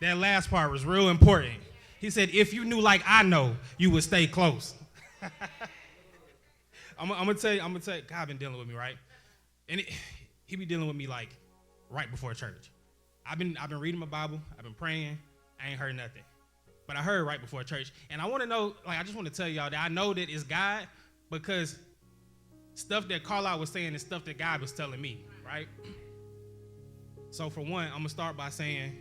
That last part was real important. He said, if you knew like I know, you would stay close. I'm gonna tell you, God been dealing with me, right? And he be dealing with me like right before church. I've been reading my Bible, I've been praying, I ain't heard nothing. But I heard right before church. And I want to know, like, I just want to tell y'all that I know that it's God because stuff that Carlisle was saying is stuff that God was telling me, right? So for one, I'm gonna start by saying,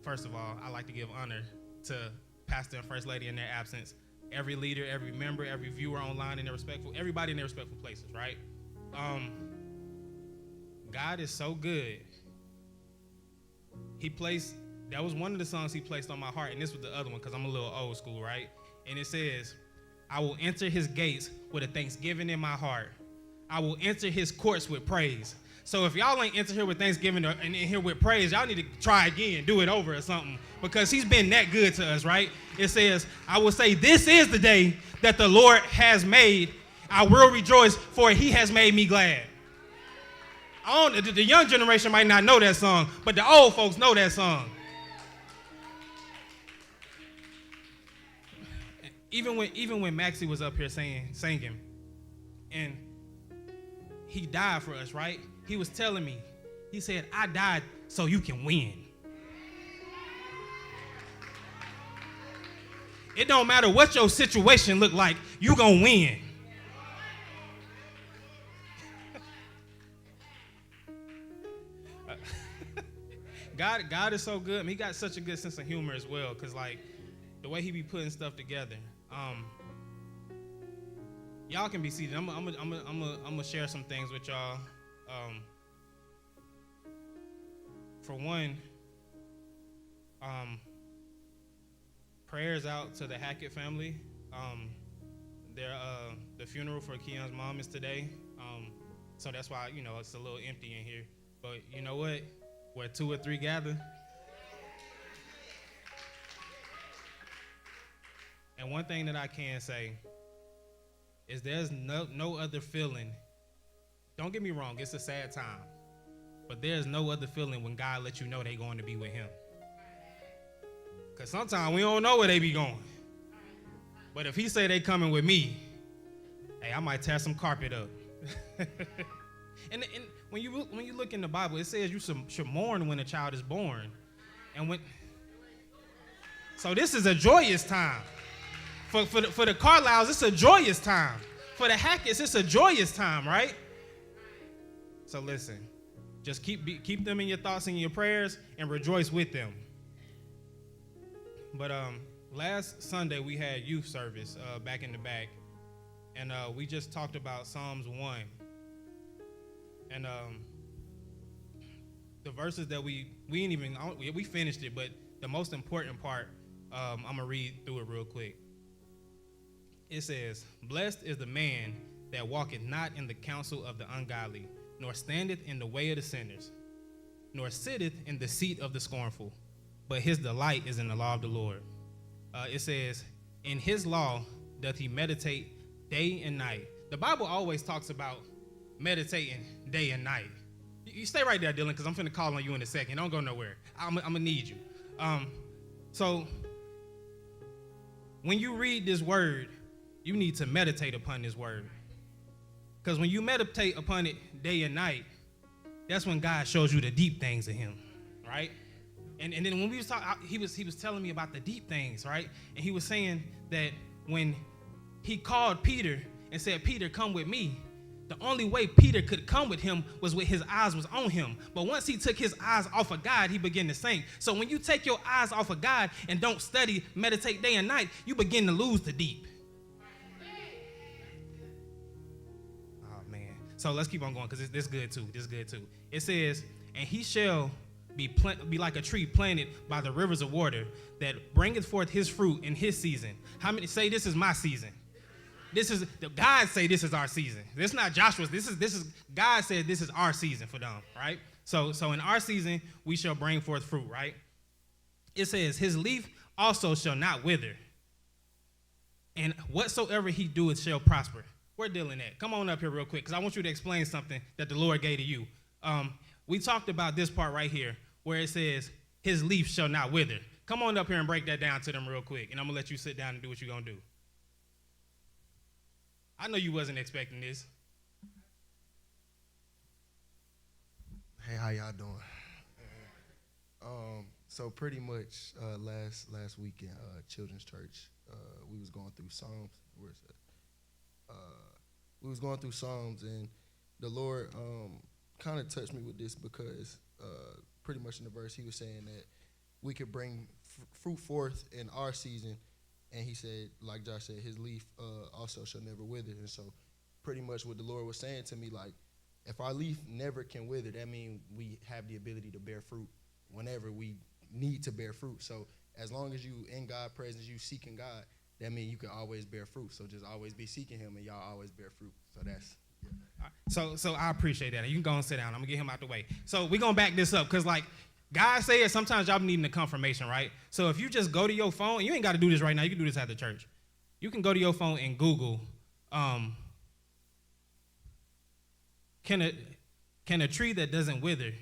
first of all, I like to give honor to Pastor and First Lady in their absence, every leader, every member, every viewer online in their respectful, everybody in their respectful places, right? God is so good. That was one of the songs he placed on my heart, and this was the other one because I'm a little old school, right? And it says, I will enter his gates with a thanksgiving in my heart. I will enter his courts with praise. So if y'all ain't enter here with thanksgiving and in here with praise, y'all need to try again, do it over or something, because he's been that good to us, right? It says, I will say, this is the day that the Lord has made. I will rejoice, for he has made me glad. The young generation might not know that song, but the old folks know that song. Even when Maxie was up here singing, and he died for us, right? He was telling me, he said, I died so you can win. It don't matter what your situation look like, you gonna win. God is so good. I mean, he got such a good sense of humor as well, because like the way he be putting stuff together. Y'all can be seated. I'm gonna share some things with y'all. For one, prayers out to the Hackett family. The funeral for Keon's mom is today. So that's why, it's a little empty in here. But you know what? Where two or three gather. And one thing that I can say is there's no other feeling. Don't get me wrong, it's a sad time. But there's no other feeling when God lets you know they're going to be with him. Because sometimes we don't know where they be going. But if he say they coming with me, hey, I might tear some carpet up. and when you look in the Bible, it says you should mourn when a child is born. So this is a joyous time. For the Carlisles, it's a joyous time. For the Hackett's, it's a joyous time, right? So listen, just keep them in your thoughts and your prayers and rejoice with them. But last Sunday we had youth service back in the back, and we just talked about Psalms 1. And the verses that we finished it, but the most important part, I'm gonna read through it real quick. It says, blessed is the man that walketh not in the counsel of the ungodly, nor standeth in the way of the sinners, nor sitteth in the seat of the scornful, but his delight is in the law of the Lord. It says, in his law doth he meditate day and night. The Bible always talks about meditating day and night. You stay right there, Dylan, because I'm finna call on you in a second. Don't go nowhere. I'm gonna need you. So when you read this word, you need to meditate upon this word. Because when you meditate upon it day and night, that's when God shows you the deep things of him, right? And then when we was talking, he was telling me about the deep things, right? And he was saying that when he called Peter and said, Peter, come with me, the only way Peter could come with him was with his eyes was on him. But once he took his eyes off of God, he began to sink. So when you take your eyes off of God and don't study, meditate day and night, you begin to lose the deep. Oh, man. So let's keep on going because this is good too. This is good too. It says, and he shall be like a tree planted by the rivers of water that bringeth forth his fruit in his season. How many say this is my season? This is God say this is our season. This is not Joshua's. This is God said this is our season for them, right? So in our season we shall bring forth fruit, right? It says his leaf also shall not wither, and whatsoever he doeth shall prosper. Where Dylan at? Come on up here real quick, because I want you to explain something that the Lord gave to you. We talked about this part right here, where it says his leaf shall not wither. Come on up here and break that down to them real quick, and I'm going to let you sit down and do what you're going to do. I know you wasn't expecting this. Hey, how y'all doing? So pretty much last week in Children's Church, we was going through Psalms. Where is it? We was going through Psalms, and the Lord kind of touched me with this because pretty much in the verse he was saying that we could bring fruit forth in our season, and he said, like Josh said, his leaf also shall never wither. And so pretty much what the Lord was saying to me, like, if our leaf never can wither, that means we have the ability to bear fruit whenever we need to bear fruit. So as long as you in God's presence, you seeking God, that means you can always bear fruit. So just always be seeking him, and y'all always bear fruit. So that's, yeah. So I appreciate that. You can go and sit down. I'm going to get him out the way. So we're going to back this up because, like, God said sometimes y'all needing a confirmation, right? So if you just go to your phone, you ain't got to do this right now. You can do this at the church. You can go to your phone and Google, can a tree that doesn't wither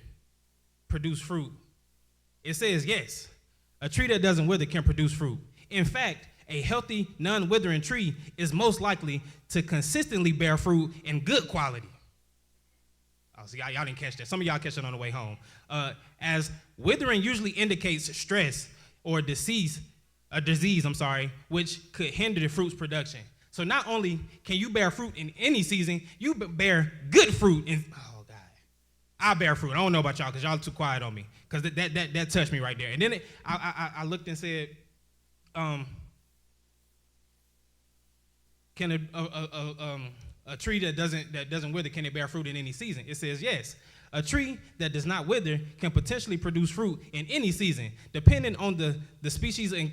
produce fruit? It says yes. A tree that doesn't wither can produce fruit. In fact, a healthy, non-withering tree is most likely to consistently bear fruit in good quality. Oh, so y'all didn't catch that. Some of y'all catch it on the way home. As withering usually indicates stress or disease, which could hinder the fruit's production. So not only can you bear fruit in any season, you bear good fruit in, oh God, I bear fruit. I don't know about y'all because y'all too quiet on me because that touched me right there. And then I looked and said, can a tree that doesn't wither, can it bear fruit in any season? It says yes. A tree that does not wither can potentially produce fruit in any season, depending on the species and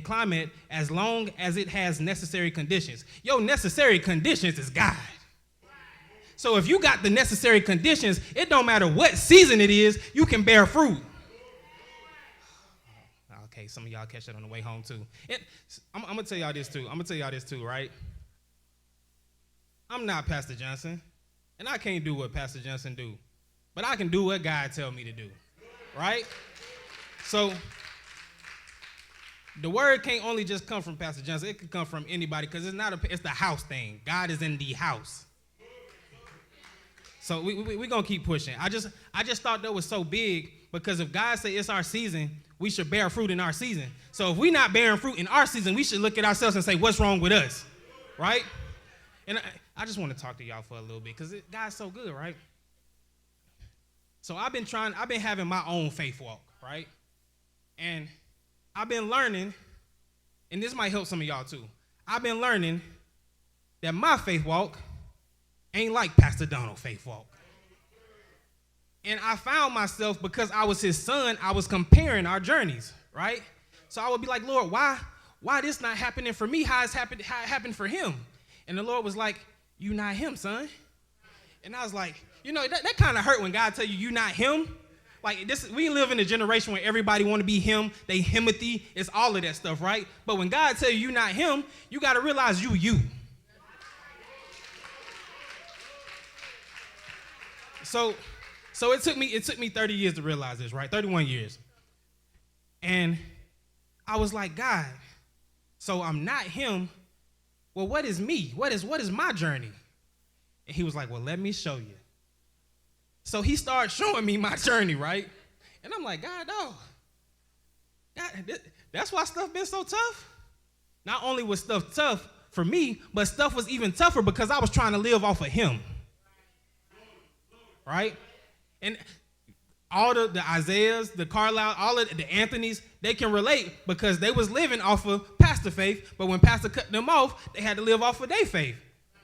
climate, as long as it has necessary conditions. Yo, necessary conditions is God. So if you got the necessary conditions, it don't matter what season it is, you can bear fruit. Okay, some of y'all catch that on the way home too. I'm gonna tell y'all this too, right? I'm not Pastor Johnson, and I can't do what Pastor Johnson do, but I can do what God tell me to do, right? So the word can't only just come from Pastor Johnson. It can come from anybody because it's the house thing. God is in the house. So we're going to keep pushing. I just thought that was so big because if God said it's our season, we should bear fruit in our season. So if we're not bearing fruit in our season, we should look at ourselves and say, what's wrong with us, right? And I just want to talk to y'all for a little bit because God's so good, right? So I've been having my own faith walk, right? And I've been learning, and this might help some of y'all too. I've been learning that my faith walk ain't like Pastor Donald's faith walk. And I found myself, because I was his son, I was comparing our journeys, right? So I would be like, Lord, why this not happening for me? How it happened for him? And the Lord was like, you not him, son. And I was like, that kind of hurt when God tell you not him. Like this, we live in a generation where everybody want to be him. They himothy. It's all of that stuff, right? But when God tell you not him, you got to realize you. So it took me 30 years to realize this, right? 31 years. And I was like, God, so I'm not him. Well, what is me? What is my journey? And he was like, well, let me show you. So he started showing me my journey, right? And I'm like, God, that's why stuff been so tough. Not only was stuff tough for me, but stuff was even tougher because I was trying to live off of him. Right? And all the Isaiahs, the Carlisle, all of the Anthonys, they can relate because they was living off of Pastor faith, but when Pastor cut them off, they had to live off of their faith,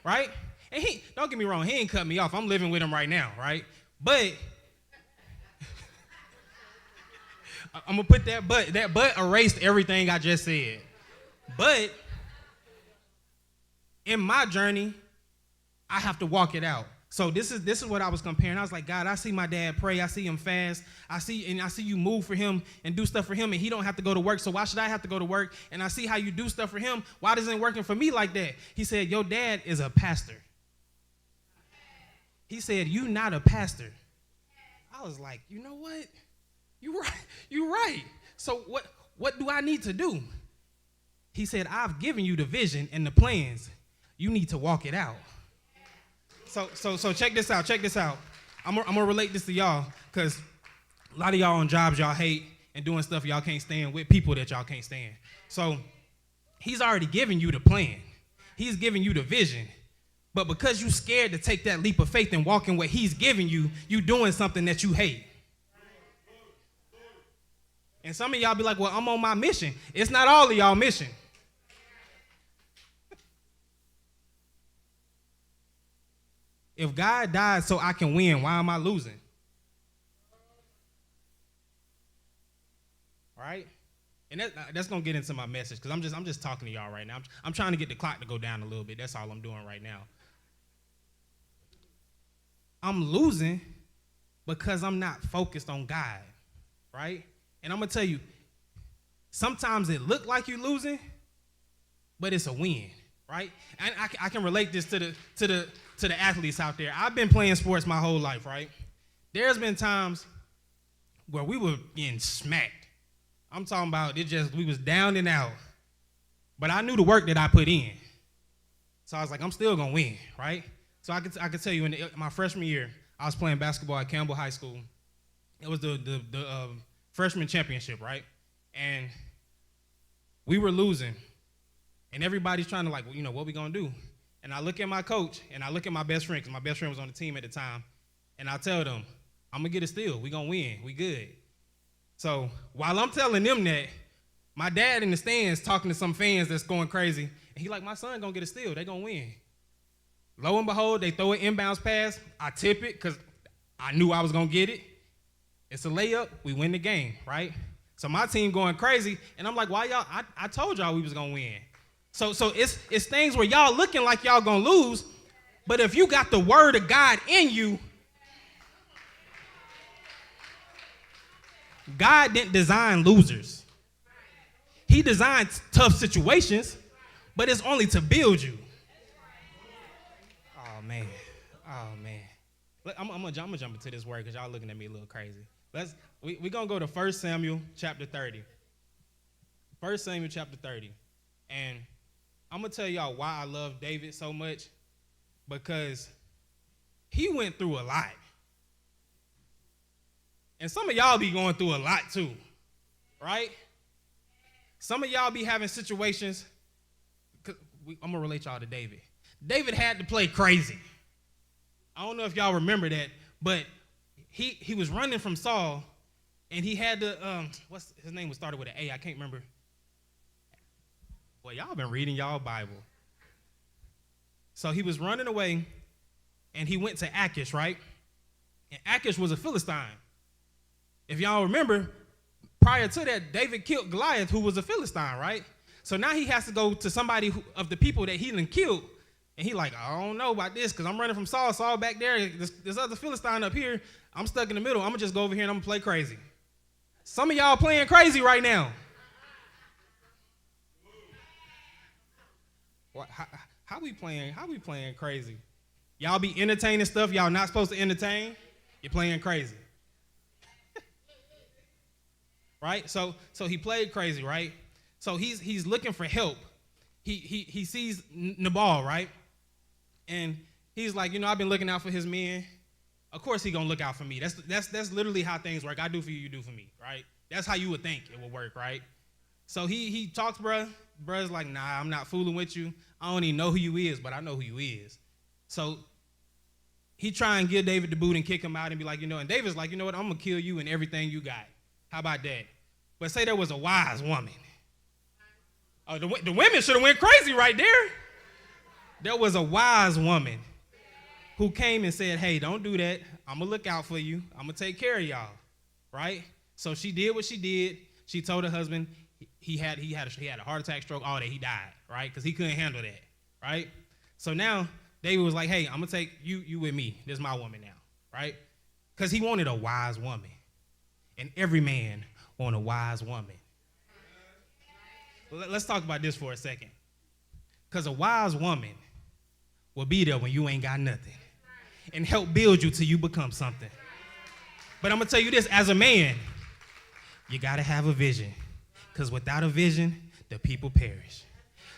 right? And don't get me wrong, he ain't cut me off. I'm living with him right now, right? But I'm gonna put that but erased everything I just said. But in my journey, I have to walk it out. So this is what I was comparing. I was like, God, I see my dad pray. I see him fast. I see you move for him and do stuff for him, and he don't have to go to work. So why should I have to go to work? And I see how you do stuff for him. Why isn't it working for me like that? He said, your dad is a pastor. He said, you not a pastor. I was like, you know what? You right. You right. So what do I need to do? He said, I've given you the vision and the plans. You need to walk it out. So check this out. Check this out. I'm gonna relate this to y'all because a lot of y'all on jobs y'all hate and doing stuff y'all can't stand with people that y'all can't stand. So he's already given you the plan. He's giving you the vision. But because you scared to take that leap of faith and walk in what he's giving you, you doing something that you hate. And some of y'all be like, well, I'm on my mission. It's not all of y'all mission. If God died so I can win, why am I losing? Right? And that's gonna get into my message because I'm just talking to y'all right now. I'm trying to get the clock to go down a little bit. That's all I'm doing right now. I'm losing because I'm not focused on God, right? And I'm gonna tell you, sometimes it look like you're losing, but it's a win, right? And I can relate this to the athletes out there. I've been playing sports my whole life, right? There's been times where we were getting smacked. I'm talking about we was down and out. But I knew the work that I put in. So I was like, I'm still gonna win, right? So I could tell you in my freshman year, I was playing basketball at Campbell High School. It was the freshman championship, right? And we were losing. And everybody's trying to like, well, what we gonna do? And I look at my coach and I look at my best friend, because my best friend was on the team at the time, and I tell them, I'm gonna get a steal. We gonna win. We good. So while I'm telling them that, my dad in the stands talking to some fans that's going crazy, and he like, my son gonna get a steal. They gonna win. Lo and behold, they throw an inbounds pass. I tip it because I knew I was gonna get it. It's a layup. We win the game, right? So my team going crazy, and I'm like, why y'all? I told y'all we was gonna win. So it's things where y'all looking like y'all gonna lose, but if you got the word of God in you, God didn't design losers. He designed tough situations, but it's only to build you. Oh man. I'm gonna jump into this word because y'all looking at me a little crazy. We're gonna go to 1 Samuel chapter 30. 1 Samuel chapter 30. And I'm gonna tell y'all why I love David so much, because he went through a lot. And some of y'all be going through a lot too, right? Some of y'all be having situations, I'm gonna relate y'all to David. David had to play crazy. I don't know if y'all remember that, but he was running from Saul, and he had to, what's his name was started with an A, I can't remember. Well, y'all been reading y'all Bible. So he was running away, and he went to Achish, right? And Achish was a Philistine. If y'all remember, prior to that, David killed Goliath, who was a Philistine, right? So now he has to go to somebody of the people that he done killed. And he like, I don't know about this because I'm running from Saul. Saul back there, this other Philistine up here. I'm stuck in the middle. I'm going to just go over here and I'm going to play crazy. Some of y'all playing crazy right now. How we playing crazy? Y'all be entertaining stuff y'all not supposed to entertain. You're playing crazy. Right? So he played crazy, right? So he's looking for help. He sees Nabal, right? And he's like, I've been looking out for his men. Of course he gonna look out for me. That's literally how things work. I do for you, you do for me, right? That's how you would think it would work, right? So he talks, bruh. Bruh's like, nah, I'm not fooling with you. I don't even know who you is, but I know who you is. So he try and give David the boot and kick him out and be like, and David's like, you know what? I'm gonna kill you and everything you got. How about that? But say there was a wise woman. Oh, the women should have went crazy right there. There was a wise woman who came and said, hey, don't do that. I'm going to look out for you. I'm going to take care of y'all, right? So she did what she did. She told her husband he had a heart attack, stroke, all that. He died, right? Because he couldn't handle that, right? So now David was like, hey, I'm going to take you with me. This is my woman now, right? Because he wanted a wise woman. And every man wants a wise woman. Let's talk about this for a second. Because a wise woman will be there when you ain't got nothing and help build you till you become something. But I'm going to tell you this, as a man, You got to have a vision, because without a vision, the people perish.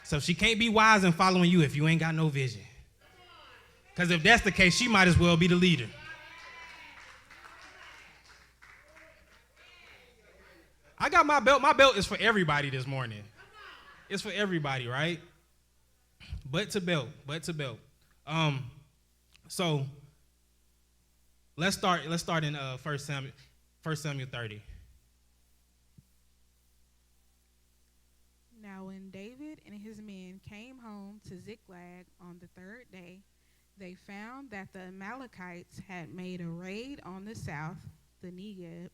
So she can't be wise and following you if you ain't got no vision. Because if that's the case, she might as well be the leader. I got my belt. My belt is for everybody this morning. It's for everybody, right? But to belt. So let's start in 1 Samuel 30. Now when David and his men came home to Ziklag on the third day, they found that the Amalekites had made a raid on the south, the Negeb,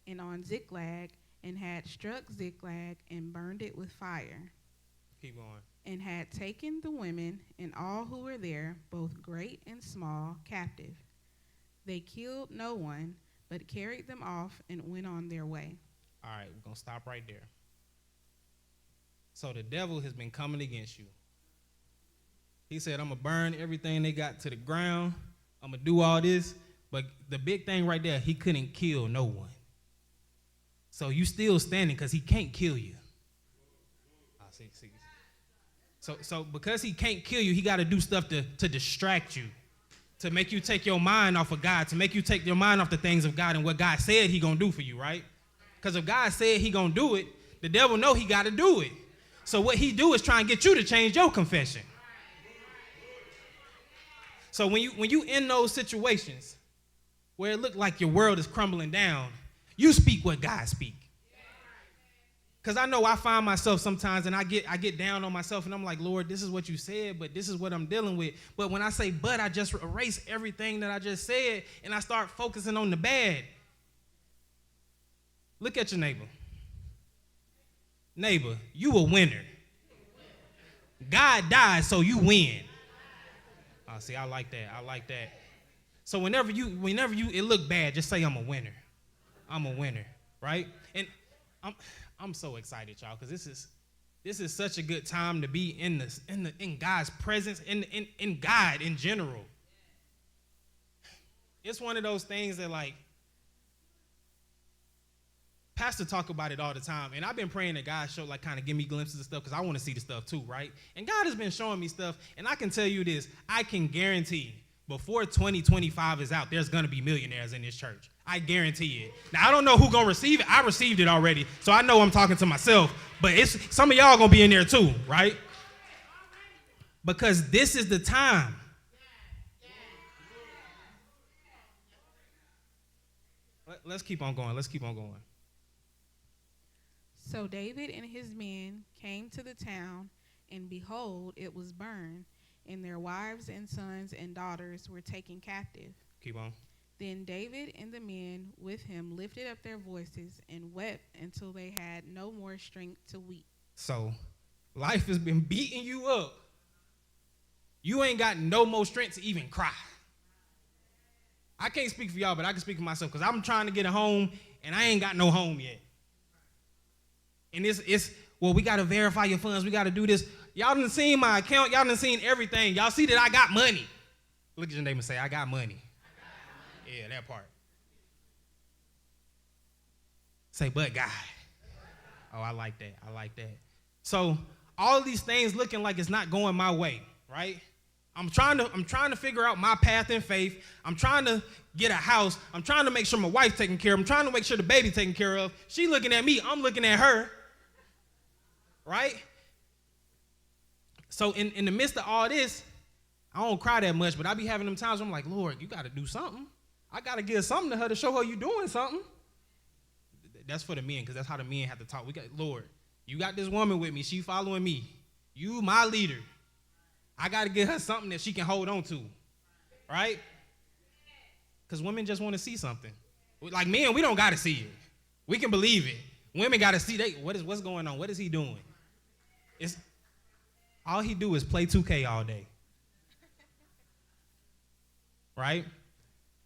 and on Ziklag, and had struck Ziklag and burned it with fire. Keep going. And had taken the women and all who were there, both great and small, captive. They killed no one, but carried them off and went on their way. All right, we're going to stop right there. So the devil has been coming against you. He said, I'm going to burn everything they got to the ground. I'm going to do all this. But the big thing right there, he couldn't kill no one. So you still standing because he can't kill you. See. So because he can't kill you, he got to do stuff to distract you, to make you take your mind off of God, to make you take your mind off the things of God and what God said he going to do for you, right? Because if God said he going to do it, the devil know he got to do it. So what he do is try and get you to change your confession. So when you in those situations where it look like your world is crumbling down, you speak what God speak. Because I know I find myself sometimes and I get down on myself and I'm like, Lord, this is what you said, but this is what I'm dealing with. But when I say but, I just erase everything that I just said and I start focusing on the bad. Look at your neighbor. Neighbor, you a winner. God died, so you win. Oh, see, I like that. So whenever you it look bad, just say I'm a winner. I'm a winner, right? And I'm so excited, y'all, because this is such a good time to be in God's presence, in God in general. It's one of those things that, like, Pastor talk about it all the time, and I've been praying that God show, like, kind of give me glimpses of stuff, because I want to see the stuff too, right? And God has been showing me stuff, and I can tell you this, I can guarantee before 2025 is out, there's going to be millionaires in this church. I guarantee it. Now, I don't know who's going to receive it. I received it already, so I know I'm talking to myself, but it's some of y'all going to be in there too, right? Because this is the time. Let's keep on going. So David and his men came to the town, and behold, it was burned, and their wives and sons and daughters were taken captive. Keep on. Then David and the men with him lifted up their voices and wept until they had no more strength to weep. So life has been beating you up. You ain't got no more strength to even cry. I can't speak for y'all, but I can speak for myself, because I'm trying to get a home, and I ain't got no home yet. And it's well, we got to verify your funds. We got to do this. Y'all done seen my account. Y'all done seen everything. Y'all see that I got money. Look at your neighbor and say, I got money. Yeah, that part. Say, but God. Oh, I like that. So all these things looking like it's not going my way, right? I'm trying to figure out my path in faith. I'm trying to get a house. I'm trying to make sure my wife's taken care of. I'm trying to make sure the baby's taken care of. She looking at me. I'm looking at her. Right? So in the midst of all this, I don't cry that much, but I be having them times where I'm like, Lord, you got to do something. I got to give something to her to show her you doing something. That's for the men, because that's how the men have to talk. We got, Lord, you got this woman with me. She following me. You my leader. I got to give her something that she can hold on to. Right? Because women just want to see something. Like men, we don't got to see it. We can believe it. Women got to see what's going on. What is he doing? It's all he do is play 2K all day. Right?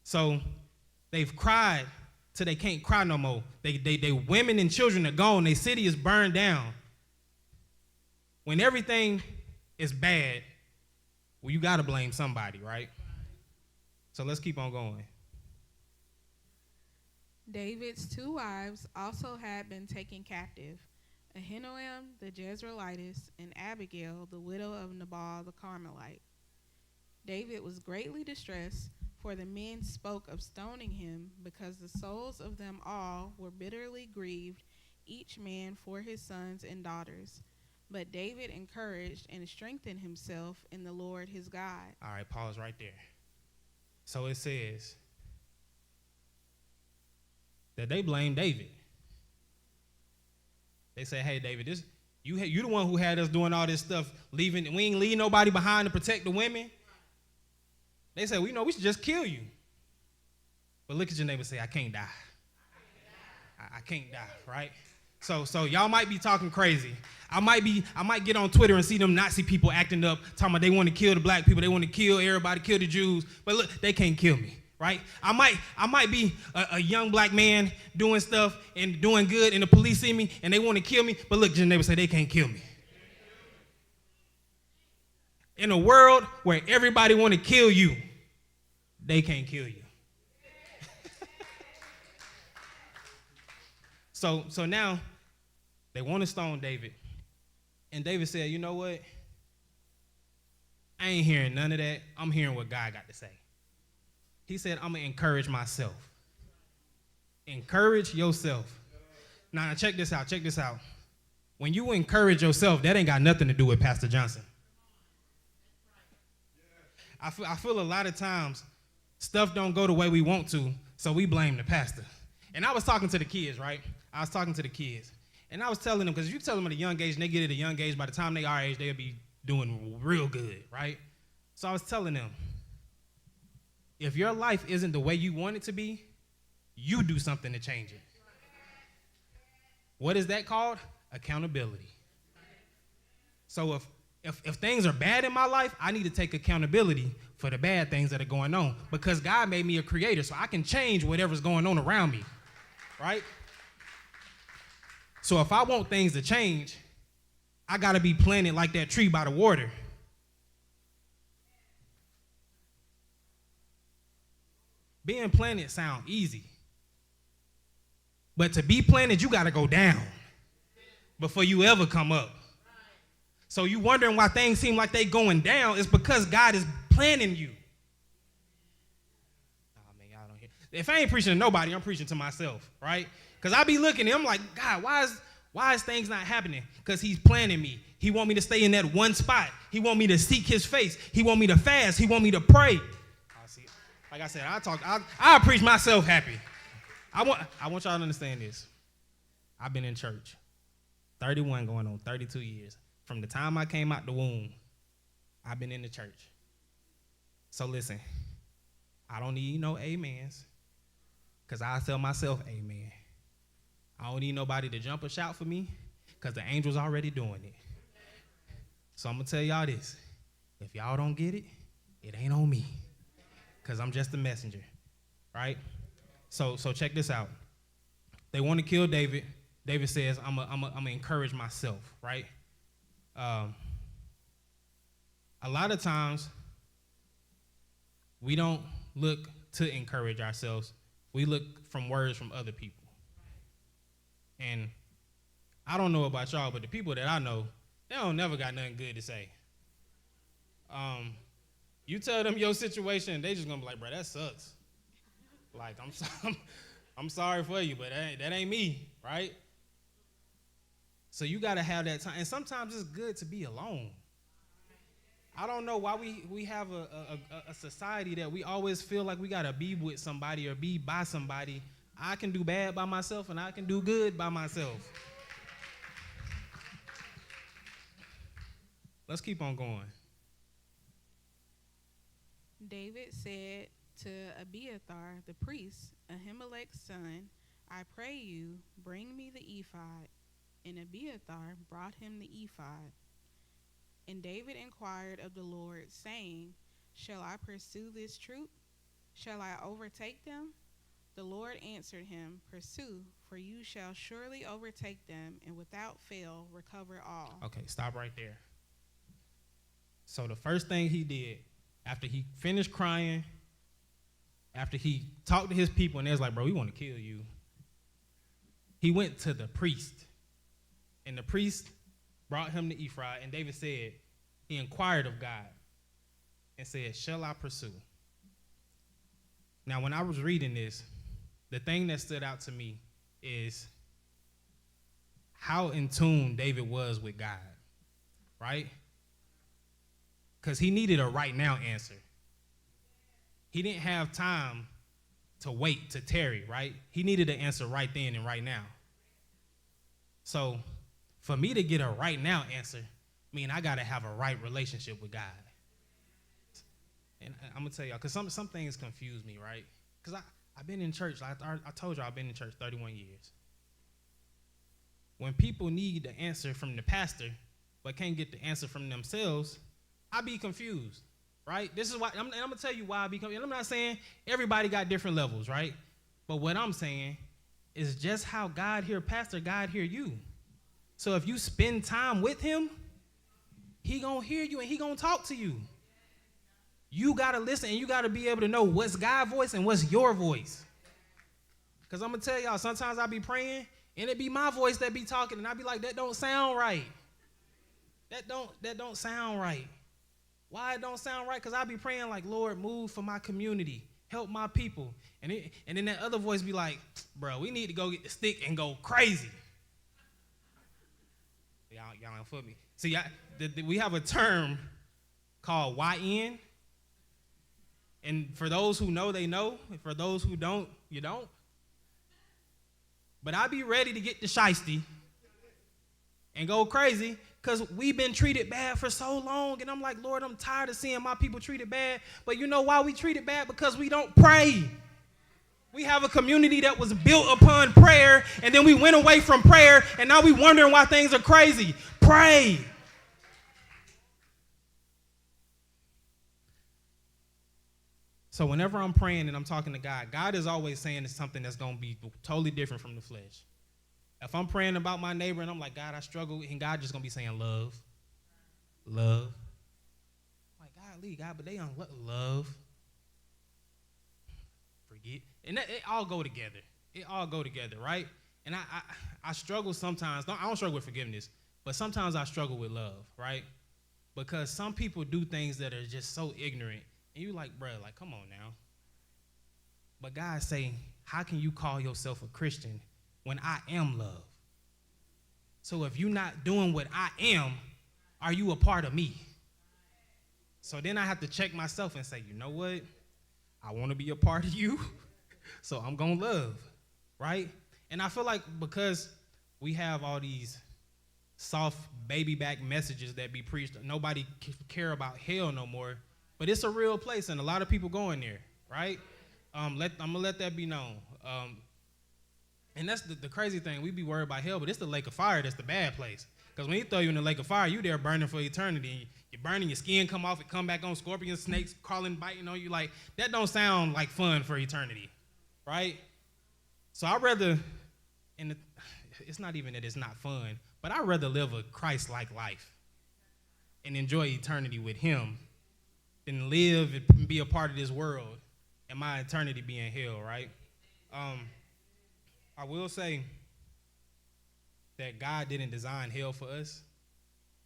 So they've cried till they can't cry no more. They women and children are gone. Their city is burned down. When everything is bad, well, you got to blame somebody, right? So let's keep on going. David's 2 wives also had been taken captive, Ahinoam the Jezreelitess and Abigail, the widow of Nabal the Carmelite. David was greatly distressed, for the men spoke of stoning him, because the souls of them all were bitterly grieved, each man for his sons and daughters. But David encouraged and strengthened himself in the Lord his God. All right, pause right there. So it says that they blame David. They say, hey, David, you the one who had us doing all this stuff, leaving. We ain't leave nobody behind to protect the women. They say, we know we should just kill you. But look at your neighbor and say, I can't die. I can't die, right? So y'all might be talking crazy. I might get on Twitter and see them Nazi people acting up, talking about they want to kill the black people, they want to kill everybody, kill the Jews. But look, they can't kill me, right? I might be a young black man doing stuff and doing good, and the police see me and they want to kill me. But look, your neighbor say they can't kill me. In a world where everybody want to kill you, they can't kill you. So now they want to stone David. And David said, you know what? I ain't hearing none of that. I'm hearing what God got to say. He said, I'm going to encourage myself. Encourage yourself. Now check this out. When you encourage yourself, that ain't got nothing to do with Pastor Johnson. I feel a lot of times stuff don't go the way we want to, so we blame the pastor. And I was talking to the kids, right? I was talking to the kids. And I was telling them, because you tell them at a young age, and they get at a young age, by the time they our age, they'll be doing real good, right? So I was telling them, if your life isn't the way you want it to be, you do something to change it. What is that called? Accountability. So if things are bad in my life, I need to take accountability for the bad things that are going on, because God made me a creator, so I can change whatever's going on around me, right? So if I want things to change, I got to be planted like that tree by the water. Being planted sounds easy. But to be planted, you got to go down before you ever come up. So you wondering why things seem like they going down, it's because God is planting you. Oh, man, y'all don't hear. If I ain't preaching to nobody, I'm preaching to myself, right? Because I be looking and I'm like, God, why is things not happening? Because he's planning me. He want me to stay in that one spot. He want me to seek his face. He want me to fast. He want me to pray. Like I said, I preach myself happy. I want y'all to understand this. I've been in church 31 going on 32 years. From the time I came out the womb, I've been in the church. So listen, I don't need no amens, because I tell myself amen. I don't need nobody to jump or shout for me, because the angel's already doing it. So I'm going to tell y'all this. If y'all don't get it, it ain't on me, because I'm just a messenger, right? So check this out. They want to kill David. David says, I'm going to encourage myself, right? A lot of times, we don't look to encourage ourselves. We look from words from other people. And I don't know about y'all, but the people that I know, they don't never got nothing good to say. You tell them your situation, they just gonna be like, bro, that sucks. Like, I'm sorry for you, but that ain't me, right? So you gotta have that time. And sometimes it's good to be alone. I don't know why we have a society that we always feel like we gotta be with somebody or be by somebody. I can do bad by myself and I can do good by myself. Let's keep on going. David said to Abiathar, the priest, Ahimelech's son, I pray you, bring me the ephod. And Abiathar brought him the ephod. And David inquired of the Lord, saying, shall I pursue this troop? Shall I overtake them? The Lord answered him, pursue, for you shall surely overtake them, and without fail recover all. Okay, stop right there. So the first thing he did, after he finished crying, after he talked to his people, and they was like, bro, we want to kill you. he went to the priest. And the priest brought him to Ephraim, and David said, he inquired of God and said, shall I pursue? Now, when I was reading this, the thing that stood out to me is how in tune David was with God, right? Because he needed a right now answer. He didn't have time to wait, to tarry, right? He needed an answer right then and right now. So for me to get a right now answer, I got to have a right relationship with God. And I'm going to tell y'all, because some things confuse me, right? Because I've been in church. I told you I've been in church 31 years. When people need the answer from the pastor but can't get the answer from themselves, I be confused, right? This is why, I'm going to tell you why I be confused. I'm not saying everybody got different levels, right? But what I'm saying is just how God hear pastor, God hear you. So if you spend time with him, he going to hear you and he going to talk to you. You got to listen and you got to be able to know what's God's voice and what's your voice. Because I'm going to tell y'all, sometimes I be praying and it be my voice that be talking and I be like, that don't sound right. That don't sound right. Why it don't sound right? Because I be praying like, Lord, move for my community. Help my people. And then that other voice be like, bro, we need to go get the stick and go crazy. Y'all don't feel me. See, we have a term called YN. And for those who know, they know. And for those who don't, you don't. But I be ready to get the shiesty and go crazy because we've been treated bad for so long. And I'm like, Lord, I'm tired of seeing my people treated bad. But you know why we treated bad? Because we don't pray. We have a community that was built upon prayer, and then we went away from prayer, and now we wondering why things are crazy. Pray. So whenever I'm praying and I'm talking to God, God is always saying something that's going to be totally different from the flesh. If I'm praying about my neighbor and I'm like, God, I struggle, and God just going to be saying love. Love. I'm like, golly, God, but they on love. Forget. And it all go together. It all go together, right? And I struggle sometimes. I don't struggle with forgiveness, but sometimes I struggle with love, right? Because some people do things that are just so ignorant. And you like, bro, like, come on now. But God say, how can you call yourself a Christian when I am love? So if you're not doing what I am, are you a part of me? So then I have to check myself and say, you know what? I want to be a part of you, so I'm going to love, right? And I feel like because we have all these soft baby back messages that be preached, nobody care about hell no more. But it's a real place, and a lot of people go in there, right? I'm going to let that be known. And that's the crazy thing. We be worried about hell, but it's the lake of fire that's the bad place. Because when he throw you in the lake of fire, you there burning for eternity. You're burning, your skin come off, it come back on, scorpions, snakes crawling, biting on you. Like, that don't sound like fun for eternity, right? So I'd rather, it's not even that it's not fun, but I'd rather live a Christ-like life and enjoy eternity with him than live and be a part of this world and my eternity be in hell, right? I will say that God didn't design hell for us,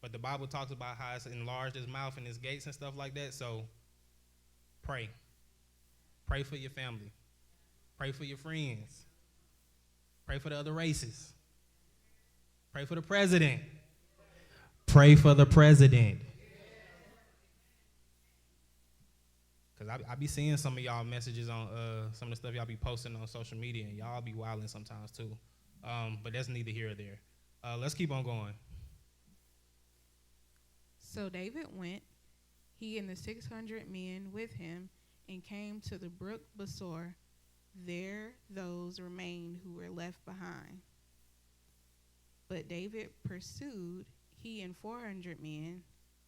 but the Bible talks about how it's enlarged his mouth and his gates and stuff like that. So pray. Pray for your family. Pray for your friends. Pray for the other races. Pray for the president. Pray for the president. Because I be seeing some of y'all messages on some of the stuff y'all be posting on social media, and y'all be wilding sometimes too. But that's neither here or there. Let's keep on going. So David went, he and the 600 men with him, and came to the brook Besor. There those remained who were left behind. But David pursued, he and 400 men,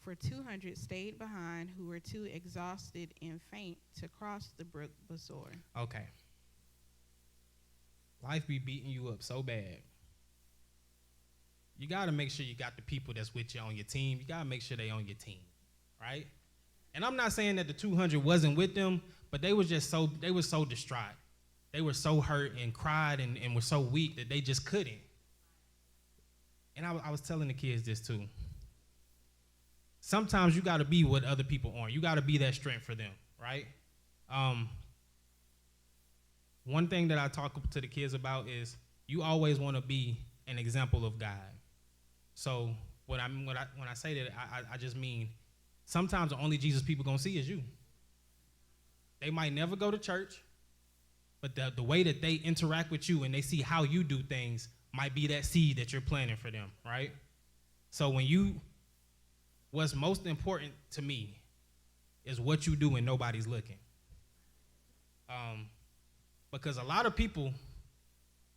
for 200 stayed behind who were too exhausted and faint to cross the brook Besor. Okay. Life be beating you up so bad. You got to make sure you got the people that's with you on your team. You got to make sure they on your team, right? And I'm not saying that the 200 wasn't with them, but they was so distraught. they were so hurt and cried and were so weak that they just couldn't. And I was telling the kids this too. Sometimes you got to be what other people aren't. You got to be that strength for them, right? One thing that I talk to the kids about is you always want to be an example of God. So when I say that, I just mean sometimes the only Jesus people gonna see is you. They might never go to church, but the way that they interact with you and they see how you do things might be that seed that you're planting for them, right? So what's most important to me is what you do when nobody's looking. Because a lot of people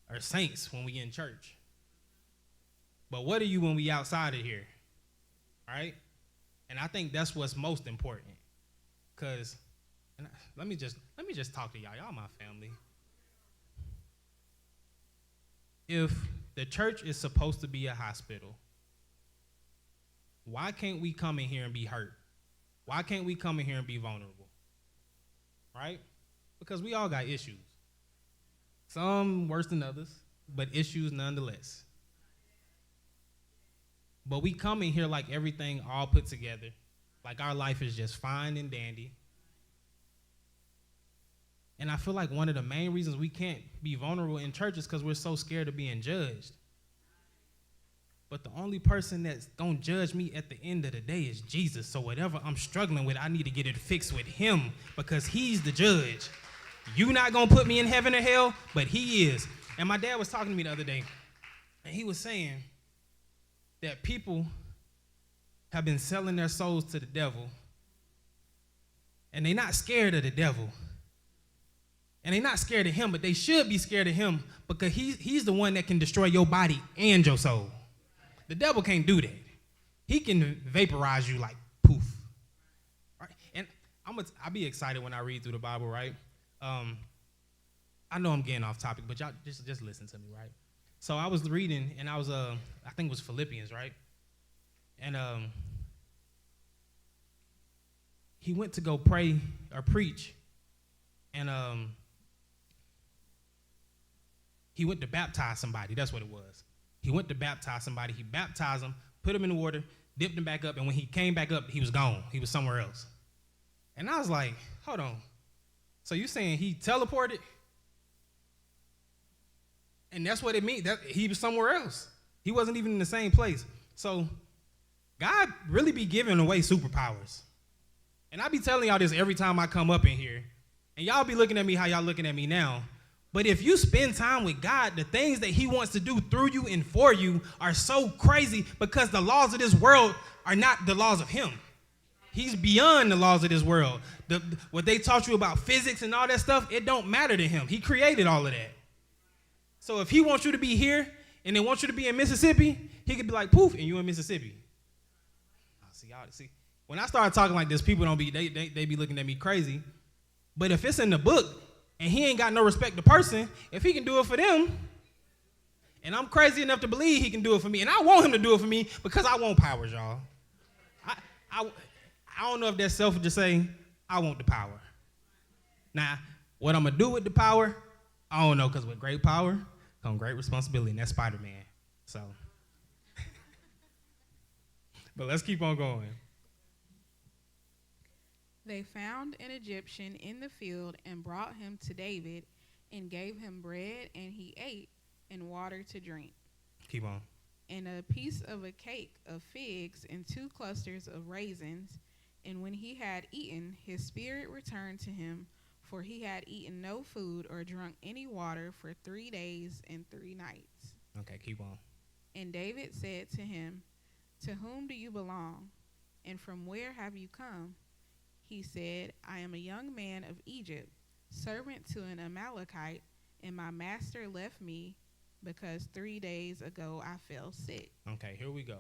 are saints when we in church. But what are you when we outside of here, right? And I think that's what's most important. Because let me just talk to y'all. Y'all my family. If the church is supposed to be a hospital, why can't we come in here and be hurt? Why can't we come in here and be vulnerable? Right? Because we all got issues. Some worse than others, but issues nonetheless. But we come in here like everything all put together, like our life is just fine and dandy. And I feel like one of the main reasons we can't be vulnerable in church is because we're so scared of being judged. But the only person that's going to judge me at the end of the day is Jesus. So whatever I'm struggling with, I need to get it fixed with him because he's the judge. You're not going to put me in heaven or hell, but he is. And my dad was talking to me the other day, and he was saying that people have been selling their souls to the devil, and they're not scared of the devil. And they're not scared of him, but they should be scared of him because he's the one that can destroy your body and your soul. The devil can't do that. He can vaporize you like poof. Right? And I'll be excited when I read through the Bible, right? I know I'm getting off topic, but y'all just listen to me, right? So I was reading, and I think it was Philippians, right? And he went to go pray or preach, and he went to baptize somebody. That's what it was. He went to baptize somebody. He baptized him, put him in the water, dipped him back up, and when he came back up, he was gone. He was somewhere else. And I was like, hold on. So you saying he teleported? And that's what it means. That he was somewhere else. He wasn't even in the same place. So God really be giving away superpowers. And I be telling y'all this every time I come up in here. And y'all be looking at me how y'all looking at me now. But if you spend time with God, the things that he wants to do through you and for you are so crazy because the laws of this world are not the laws of him. He's beyond the laws of this world. What they taught you about physics and all that stuff, it don't matter to him. He created all of that. So if he wants you to be here and they want you to be in Mississippi, he could be like, poof, and you in Mississippi. See, when I start talking like this, people they be looking at me crazy. But if it's in the book and he ain't got no respect to person, if he can do it for them, and I'm crazy enough to believe he can do it for me, and I want him to do it for me because I want powers, y'all. I don't know if that's selfish to say I want the power. Now, what I'm going to do with the power, I don't know, because with great power comes great responsibility, and that's Spider-Man. So, but let's keep on going. They found an Egyptian in the field and brought him to David and gave him bread, and he ate, and water to drink. Keep on. And a piece of a cake of figs and 2 clusters of raisins. And when he had eaten, his spirit returned to him, for he had eaten no food or drunk any water for 3 days and 3 nights. Okay, keep on. And David said to him, "To whom do you belong, and from where have you come?" He said, "I am a young man of Egypt, servant to an Amalekite, and my master left me because 3 days ago I fell sick." Okay, here we go.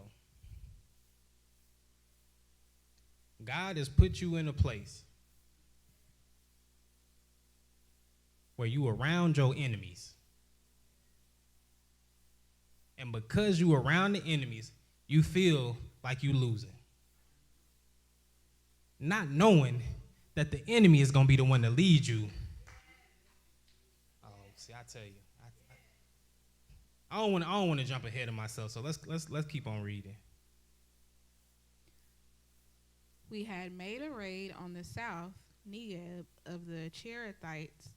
God has put you in a place where you around your enemies. And because you around the enemies, you feel like you losing. Not knowing that the enemy is going to be the one to lead you. Oh, mercy, I tell you. I don't want to jump ahead of myself, so let's keep on reading. We had made a raid on the south Negeb of the Cherethites,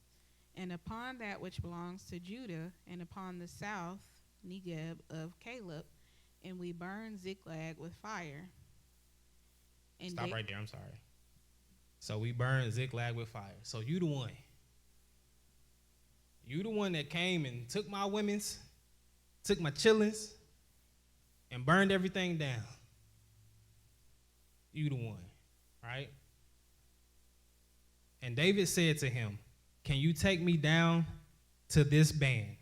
and upon that which belongs to Judah, and upon the south Negeb of Caleb, and we burned Ziklag with fire. And Stop right there, I'm sorry. So we burned Ziklag with fire. So you the one. You the one that came and took my women's, took my chillings, and burned everything down. You the one, right? And David said to him, can you take me down to this band?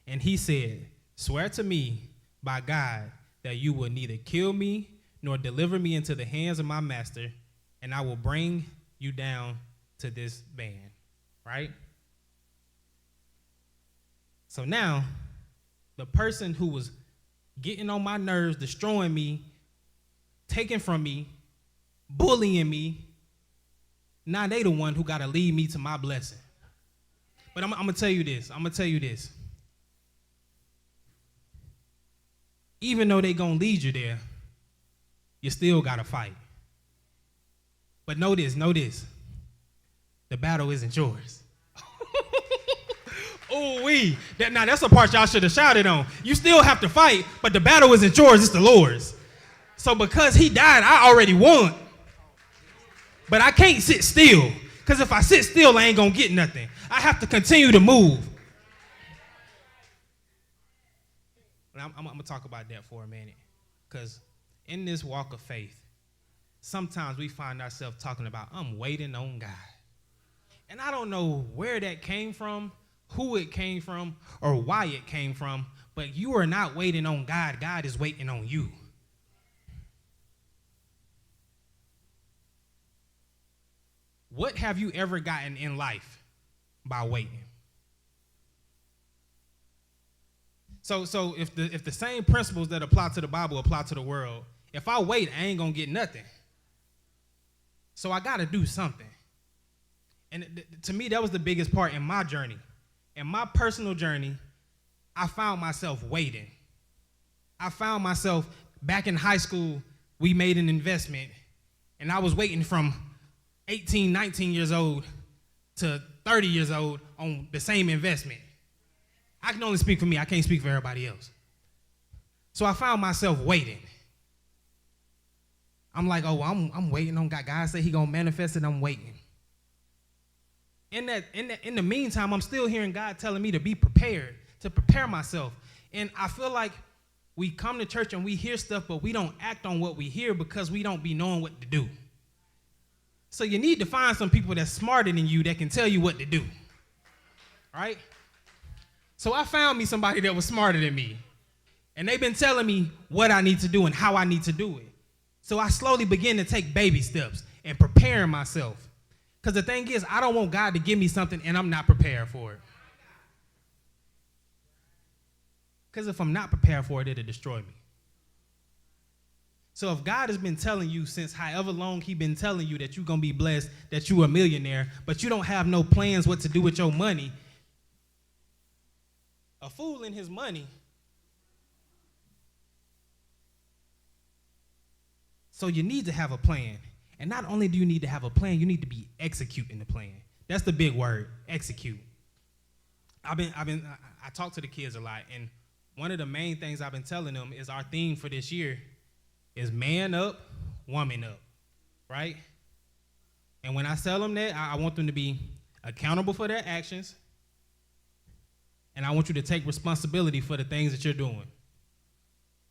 And he said, swear to me by God that you will neither kill me nor deliver me into the hands of my master, and I will bring you down to this band, right? So now, the person who was getting on my nerves, destroying me, taking from me, bullying me, now they the one who got to lead me to my blessing. But I'm going to tell you this. Even though they going to lead you there, you still got to fight. But know this. The battle isn't yours. Ooh-wee. Now, that's the part y'all should have shouted on. You still have to fight, but the battle isn't yours, it's the Lord's. So because he died, I already won. But I can't sit still, because if I sit still, I ain't going to get nothing. I have to continue to move. And I'm going to talk about that for a minute, because in this walk of faith, sometimes we find ourselves talking about, I'm waiting on God. And I don't know where that came from, who it came from, or why it came from, but you are not waiting on God. God is waiting on you. What have you ever gotten in life by waiting? So if the same principles that apply to the Bible apply to the world, if I wait, I ain't gonna get nothing. So I gotta do something. And to me, that was the biggest part in my journey. In my personal journey, I found myself waiting. I found myself back in high school, we made an investment, and I was waiting from 18, 19 years old to 30 years old on the same investment. I can only speak for me. I can't speak for everybody else. So I found myself waiting. I'm like, oh, I'm waiting on God. God said he gonna manifest it. I'm waiting. In the meantime, I'm still hearing God telling me to be prepared, to prepare myself. And I feel like we come to church and we hear stuff, but we don't act on what we hear because we don't be knowing what to do. So you need to find some people that's smarter than you that can tell you what to do, right? So I found me somebody that was smarter than me, and they've been telling me what I need to do and how I need to do it. So I slowly begin to take baby steps and preparing myself. Because the thing is, I don't want God to give me something and I'm not prepared for it. Because if I'm not prepared for it, it'll destroy me. So if God has been telling you since however long he's been telling you that you're going to be blessed, that you're a millionaire, but you don't have no plans what to do with your money, a fool in his money. So you need to have a plan. And not only do you need to have a plan, you need to be executing the plan. That's the big word, execute. I talk to the kids a lot, and one of the main things I've been telling them is our theme for this year is man up, woman up, right? And when I tell them that, I want them to be accountable for their actions, and I want you to take responsibility for the things that you're doing.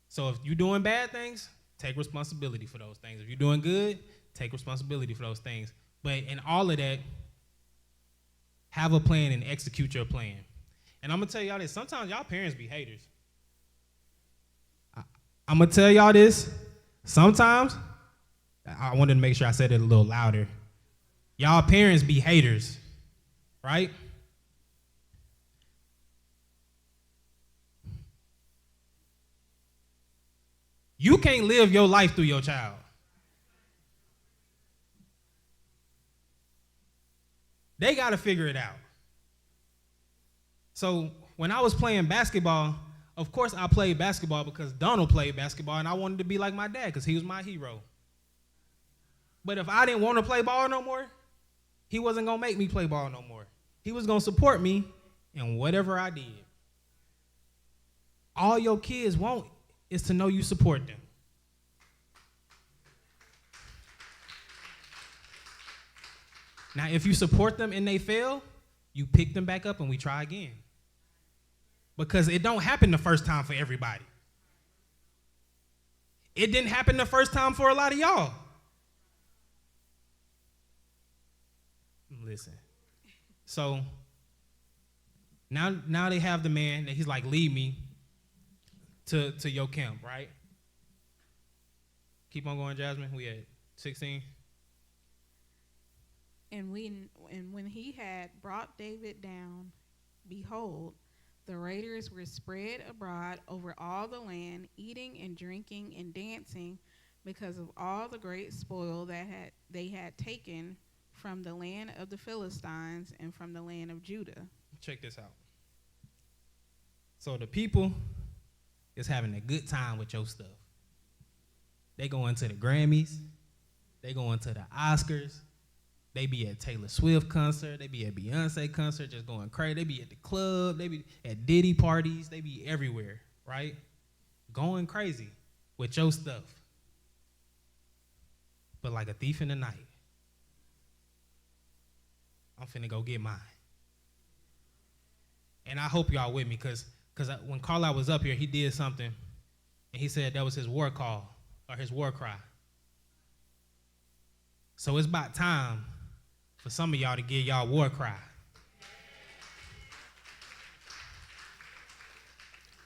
So if you're doing bad things, take responsibility for those things. If you're doing good, take responsibility for those things. But in all of that, have a plan and execute your plan. And I'm going to tell y'all this. Sometimes y'all parents be haters. I'm going to tell y'all this. Sometimes, I wanted to make sure I said it a little louder. Y'all parents be haters, right? You can't live your life through your child. They got to figure it out. So when I was playing basketball, of course I played basketball because Donald played basketball, and I wanted to be like my dad because he was my hero. But if I didn't want to play ball no more, he wasn't going to make me play ball no more. He was going to support me in whatever I did. All your kids want is to know you support them. Now, if you support them and they fail, you pick them back up and we try again. Because it don't happen the first time for everybody. It didn't happen the first time for a lot of y'all. Listen. So now they have the man that he's like, lead me to your camp, right? Keep on going, Jasmine. We at 16. And when he had brought David down, behold, the raiders were spread abroad over all the land, eating and drinking and dancing, because of all the great spoil that they had taken from the land of the Philistines and from the land of Judah. Check this out. So the people is having a good time with your stuff. They going to the Grammys. They going to the Oscars. They be at Taylor Swift concert. They be at Beyonce concert, just going crazy. They be at the club. They be at Diddy parties. They be everywhere, right? Going crazy with your stuff. But like a thief in the night, I'm finna go get mine. And I hope y'all with me, because when Carlisle was up here, he did something, and he said that was his war call, or his war cry. So it's about time for some of y'all to give y'all war cry.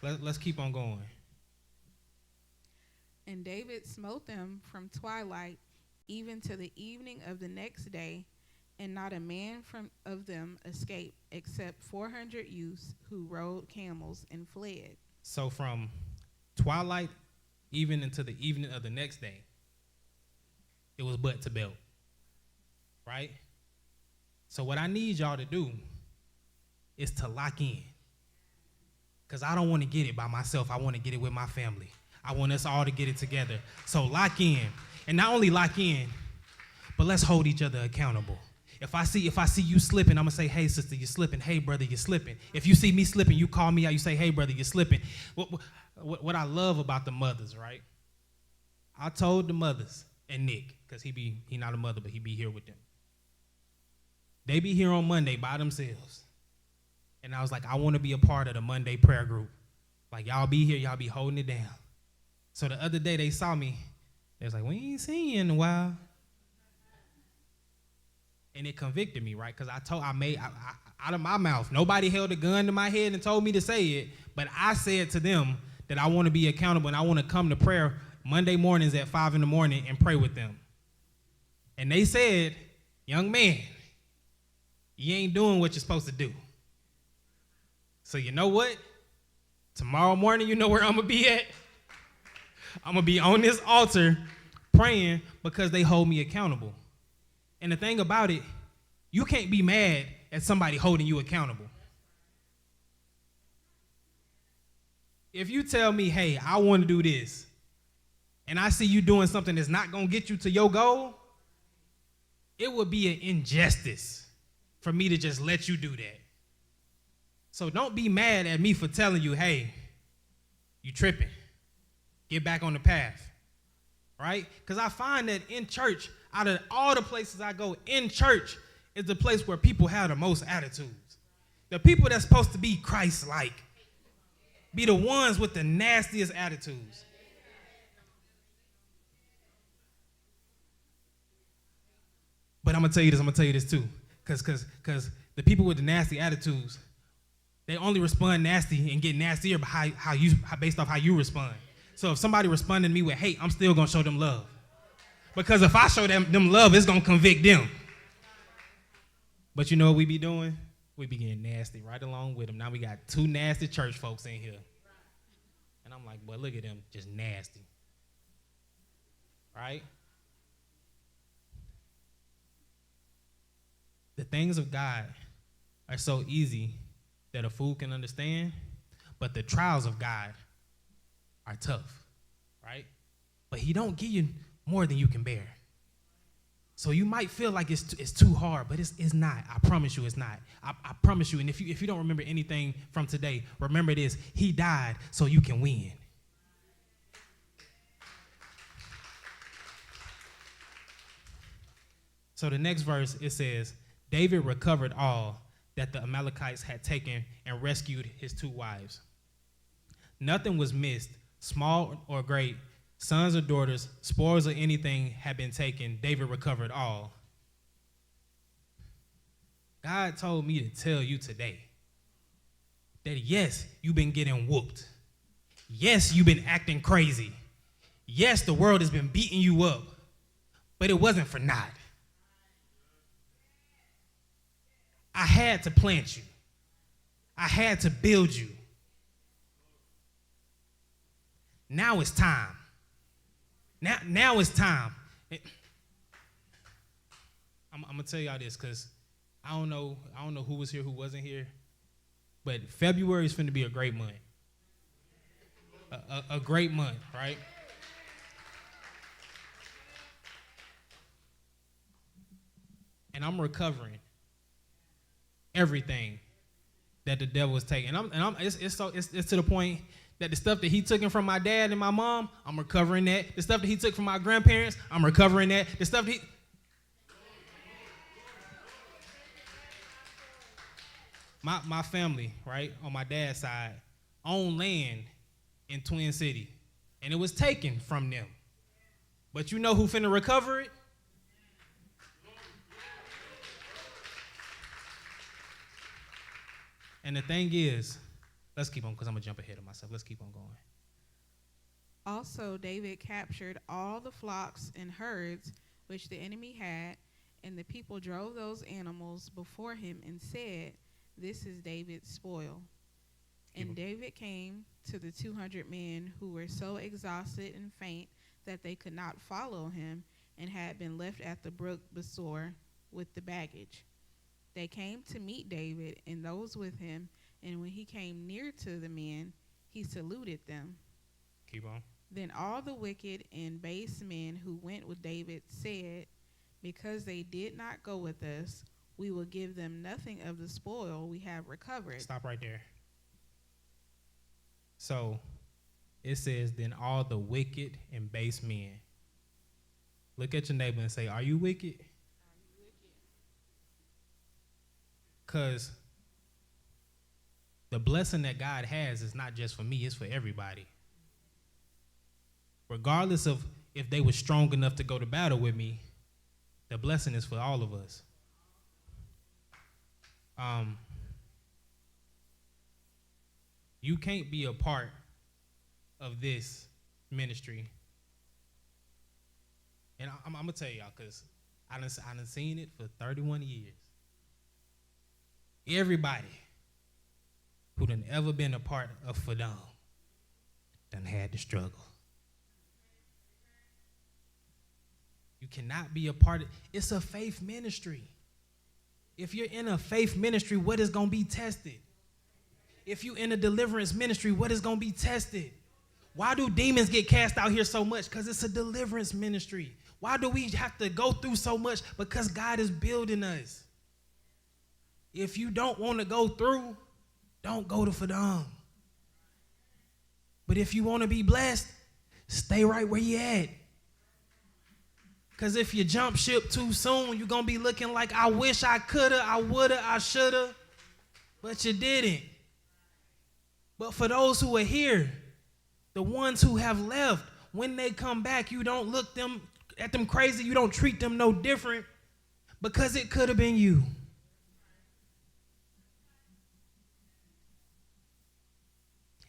Let's keep on going. And David smote them from twilight even to the evening of the next day, and not a man of them escaped, except 400 youths who rode camels and fled. So from twilight even into the evening of the next day, it was butt to belt, right? So what I need y'all to do is to lock in, because I don't want to get it by myself. I want to get it with my family. I want us all to get it together. So lock in, and not only lock in, but let's hold each other accountable. If I see you slipping, I'm gonna say, hey sister, you're slipping. Hey brother, you're slipping. If you see me slipping, you call me out. You say, hey brother, you're slipping. What I love about the mothers, right? I told the mothers and Nick, because he not a mother, but he be here with them. They be here on Monday by themselves. And I was like, I want to be a part of the Monday prayer group. Like, y'all be here, y'all be holding it down. So the other day they saw me. They was like, we ain't seen you in a while. And it convicted me, right? Because I made out of my mouth. Nobody held a gun to my head and told me to say it. But I said to them that I want to be accountable and I want to come to prayer Monday mornings at 5 in the morning and pray with them. And they said, young man, you ain't doing what you're supposed to do. So you know what? Tomorrow morning, you know where I'm going to be at? I'm going to be on this altar praying because they hold me accountable. And the thing about it, you can't be mad at somebody holding you accountable. If you tell me, hey, I want to do this, and I see you doing something that's not going to get you to your goal, it would be an injustice for me to just let you do that. So don't be mad at me for telling you, hey, you tripping. Get back on the path, right? Because I find that in church, out of all the places I go, in church is the place where people have the most attitudes. The people that's supposed to be Christ-like be the ones with the nastiest attitudes. But I'm going to tell you this too. Because the people with the nasty attitudes, they only respond nasty and get nastier by based off how you respond. So if somebody responded to me with hate, I'm still going to show them love. Because if I show them love, it's going to convict them. But you know what we be doing? We be getting nasty right along with them. Now we got two nasty church folks in here. And I'm like, boy, look at them, just nasty. Right? The things of God are so easy that a fool can understand, but the trials of God are tough, right? But he don't give you more than you can bear. So you might feel like it's too hard, but it's not. I promise you it's not. I promise you. And if you don't remember anything from today, remember this. He died so you can win. So the next verse, it says, David recovered all that the Amalekites had taken and rescued his 2 wives. Nothing was missed, small or great, sons or daughters, spoils or anything had been taken. David recovered all. God told me to tell you today that yes, you've been getting whooped. Yes, you've been acting crazy. Yes, the world has been beating you up, but it wasn't for naught. I had to plant you. I had to build you. Now it's time. Now it's time. I'm gonna tell y'all this because I don't know who was here, who wasn't here, but February is finna be a great month. A great month, right? And I'm recovering everything that the devil is taking. It's to the point that the stuff that he took from my dad and my mom, I'm recovering that. The stuff that he took from my grandparents, I'm recovering that. The stuff that my family, right, on my dad's side, owned land in Twin City, and it was taken from them. But you know who finna recover it? And the thing is, let's keep on, because I'm going to jump ahead of myself. Let's keep on going. Also, David captured all the flocks and herds which the enemy had, and the people drove those animals before him and said, "This is David's spoil." And David came to the 200 men who were so exhausted and faint that they could not follow him and had been left at the brook Besor with the baggage. They came to meet David and those with him, and when he came near to the men, he saluted them. Keep on. Then all the wicked and base men who went with David said, "Because they did not go with us, we will give them nothing of the spoil we have recovered." Stop right there. So it says, then all the wicked and base men. Look at your neighbor and say, are you wicked? Because the blessing that God has is not just for me, it's for everybody. Regardless of if they were strong enough to go to battle with me, the blessing is for all of us. You can't be a part of this ministry. And I'm going to tell y'all, because I done seen it for 31 years. Everybody who done ever been a part of FDOMM done had the struggle. You cannot be a part of, it's a faith ministry. If you're in a faith ministry, what is going to be tested? If you're in a deliverance ministry, what is going to be tested? Why do demons get cast out here so much? Because it's a deliverance ministry. Why do we have to go through so much? Because God is building us. If you don't want to go through, don't go to FDOMM. But if you want to be blessed, stay right where you at. Because if you jump ship too soon, you're going to be looking like, I wish I coulda, I woulda, I shoulda, but you didn't. But for those who are here, the ones who have left, when they come back, you don't look at them crazy. You don't treat them no different because it could have been you.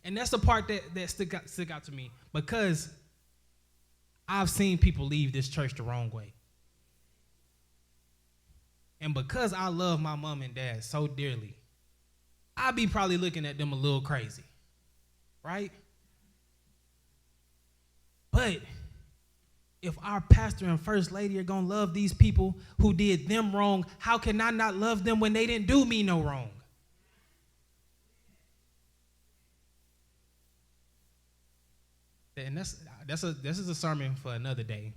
And that's the part that stuck out to me, because I've seen people leave this church the wrong way. And because I love my mom and dad so dearly, I be probably looking at them a little crazy, right? But if our pastor and first lady are going to love these people who did them wrong, how can I not love them when they didn't do me no wrong? this is a sermon for another day.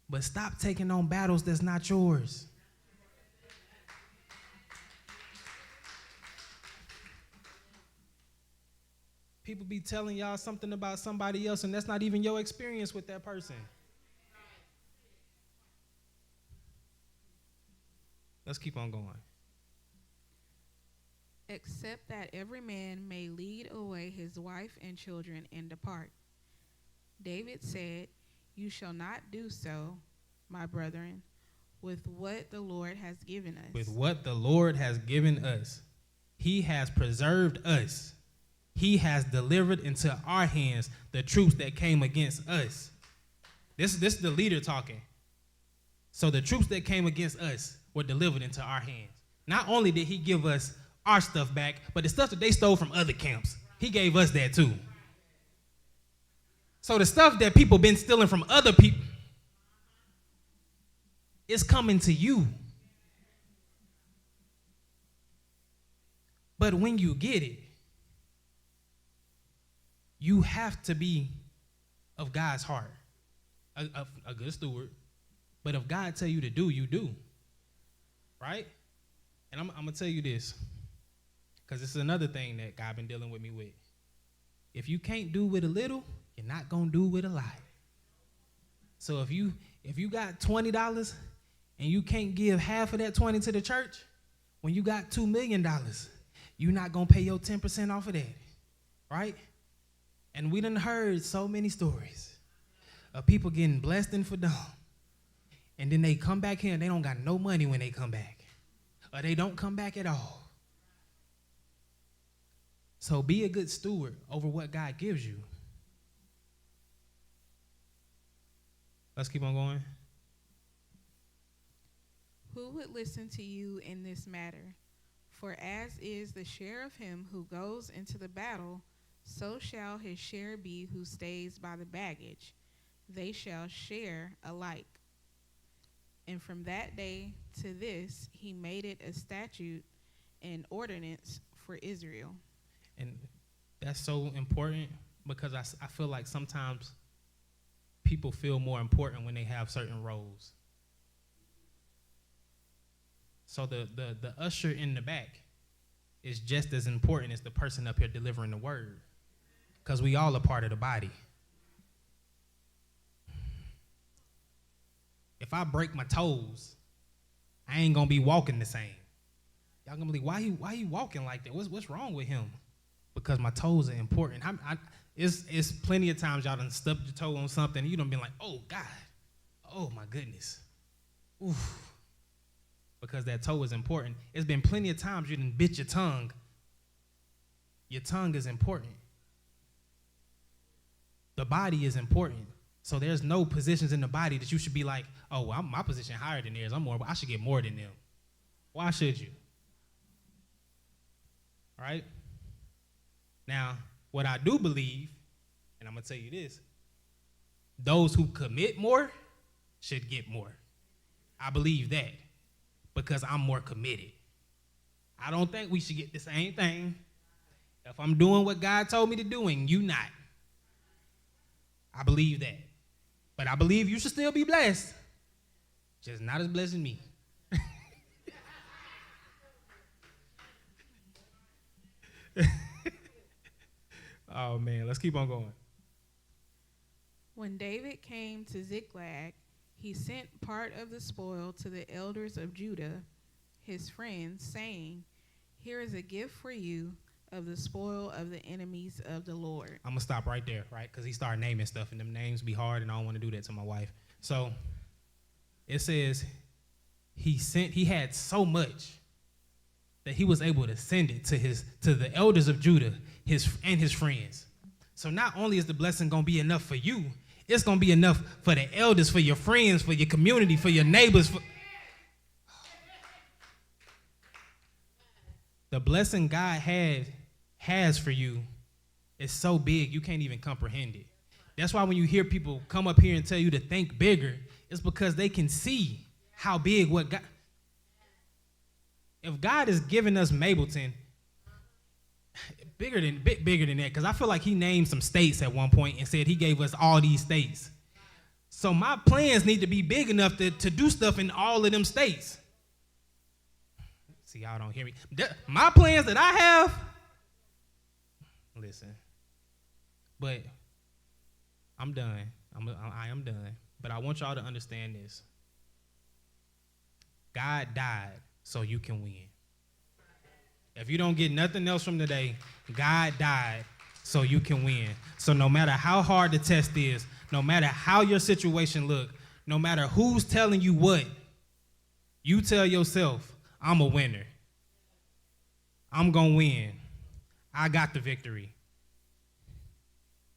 But stop taking on battles that's not yours. People be telling y'all something about somebody else, and that's not even your experience with that person. Let's keep on going. Except that every man may lead away his wife and children and depart. David said, "You shall not do so, my brethren, with what the Lord has given us." With what the Lord has given us. He has preserved us. He has delivered into our hands the troops that came against us. This is the leader talking. So the troops that came against us were delivered into our hands. Not only did he give us our stuff back, but the stuff that they stole from other camps, he gave us that too. So the stuff that people been stealing from other people is coming to you. But when you get it, you have to be of God's heart, a good steward. But if God tell you to do, you do. Right? And I'm going to tell you this, because this is another thing that God been dealing with me with. If you can't do with a little, you're not going to do with a lot. So if you got $20 and you can't give half of that 20 to the church, when you got $2 million, you're not going to pay your 10% off of that. Right? And we done heard so many stories of people getting blessed in FDOMM. And then they come back here and they don't got no money when they come back. Or they don't come back at all. So be a good steward over what God gives you. Let's keep on going. Who would listen to you in this matter? For as is the share of him who goes into the battle, so shall his share be who stays by the baggage. They shall share alike. And from that day to this, he made it a statute and ordinance for Israel. And that's so important because I feel like sometimes people feel more important when they have certain roles. So the usher in the back is just as important as the person up here delivering the word, because we all a part of the body. If I break my toes, I ain't gonna be walking the same. Y'all gonna be like, why he walking like that? What's wrong with him? Because my toes are important. It's plenty of times y'all done stubbed your toe on something and you done been like, oh God, oh my goodness. Oof. Because that toe is important. It's been plenty of times you done bit your tongue. Your tongue is important. The body is important. So there's no positions in the body that you should be like, oh, well, my position higher than theirs. I should get more than them. Why should you? All right? Now, what I do believe, and I'm going to tell you this, those who commit more should get more. I believe that because I'm more committed. I don't think we should get the same thing if I'm doing what God told me to do and you not. I believe that. But I believe you should still be blessed, just not as blessed as me. Oh, man, let's keep on going. When David came to Ziklag, he sent part of the spoil to the elders of Judah, his friends, saying, "Here is a gift for you of the spoil of the enemies of the Lord." I'm going to stop right there, right? Because he started naming stuff, and them names be hard, and I don't want to do that to my wife. So it says he had so much that he was able to send it to the elders of Judah, his friends. So not only is the blessing going to be enough for you, it's going to be enough for the elders, for your friends, for your community, for your neighbors. The blessing God has for you is so big you can't even comprehend it. That's why when you hear people come up here and tell you to think bigger, it's because they can see how big what God. If God is giving us Mableton, bigger than that, because I feel like he named some states at one point and said he gave us all these states. So my plans need to be big enough to do stuff in all of them states. See, y'all don't hear me. My plans that I have, listen, but I'm done. I am done. But I want y'all to understand this. God died so you can win. If you don't get nothing else from today, God died so you can win. So no matter how hard the test is, no matter how your situation look, no matter who's telling you what, you tell yourself, I'm a winner. I'm going to win. I got the victory.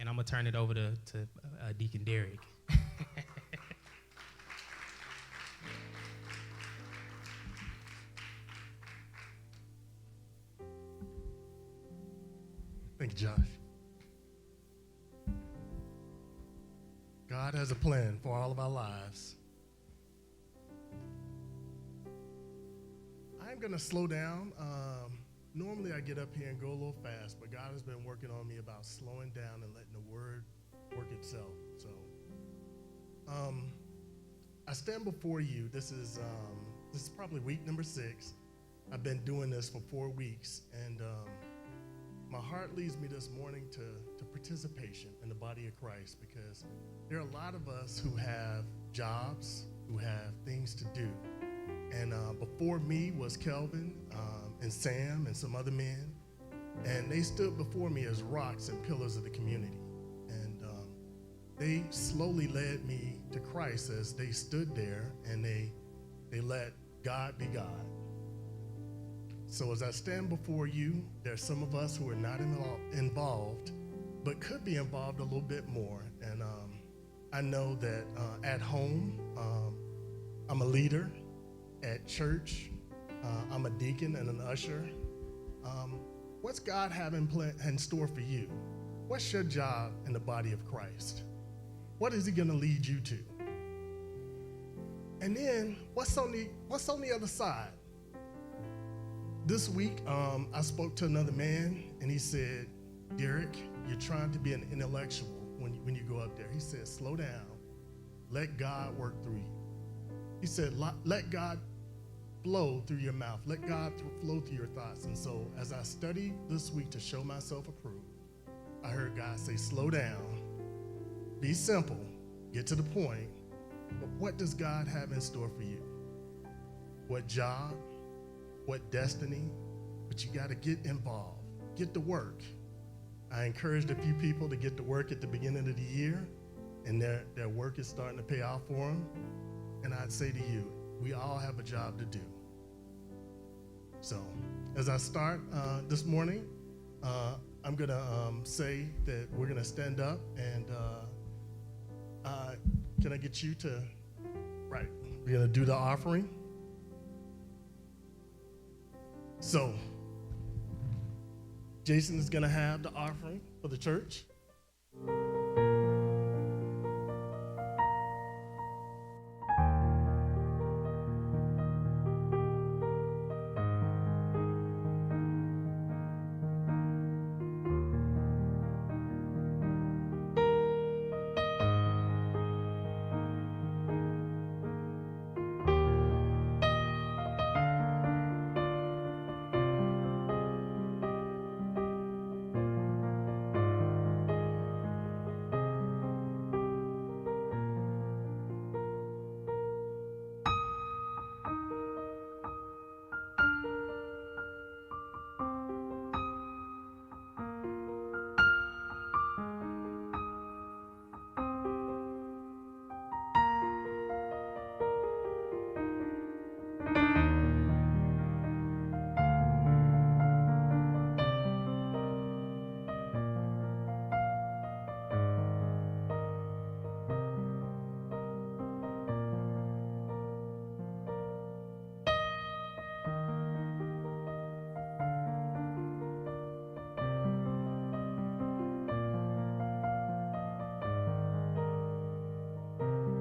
And I'm going to turn it over to Deacon Derek. Thank you, Josh. God has a plan for all of our lives. I'm going to slow down. Normally I get up here and go a little fast, but God has been working on me about slowing down and letting the word work itself. So I stand before you. This is probably week number 6. I've been doing this for 4 weeks, and my heart leads me this morning to participation in the body of Christ, because there are a lot of us who have jobs, who have things to do. And before me was Kelvin and Sam and some other men, and they stood before me as rocks and pillars of the community. And they slowly led me to Christ as they stood there and they let God be God. So as I stand before you, there's some of us who are not involved, but could be involved a little bit more. And I know that at home, I'm a leader. At church, I'm a deacon and an usher. What's God have in store for you? What's your job in the body of Christ? What is he going to lead you to? And then what's on the other side? This week, I spoke to another man, and he said, Derek, you're trying to be an intellectual when you go up there. He said, slow down. Let God work through you. He said, let God flow through your mouth. Let God flow through your thoughts. And so as I studied this week to show myself approved, I heard God say, slow down, be simple, get to the point. But what does God have in store for you? What job? What destiny? But you got to get involved, get to work. I encouraged a few people to get to work at the beginning of the year, and their work is starting to pay off for them. And I'd say to you, we all have a job to do. So as I start this morning, I'm going to say that we're going to stand up, and can I get you to, right, we're going to do the offering. So Jason is going to have the offering for the church.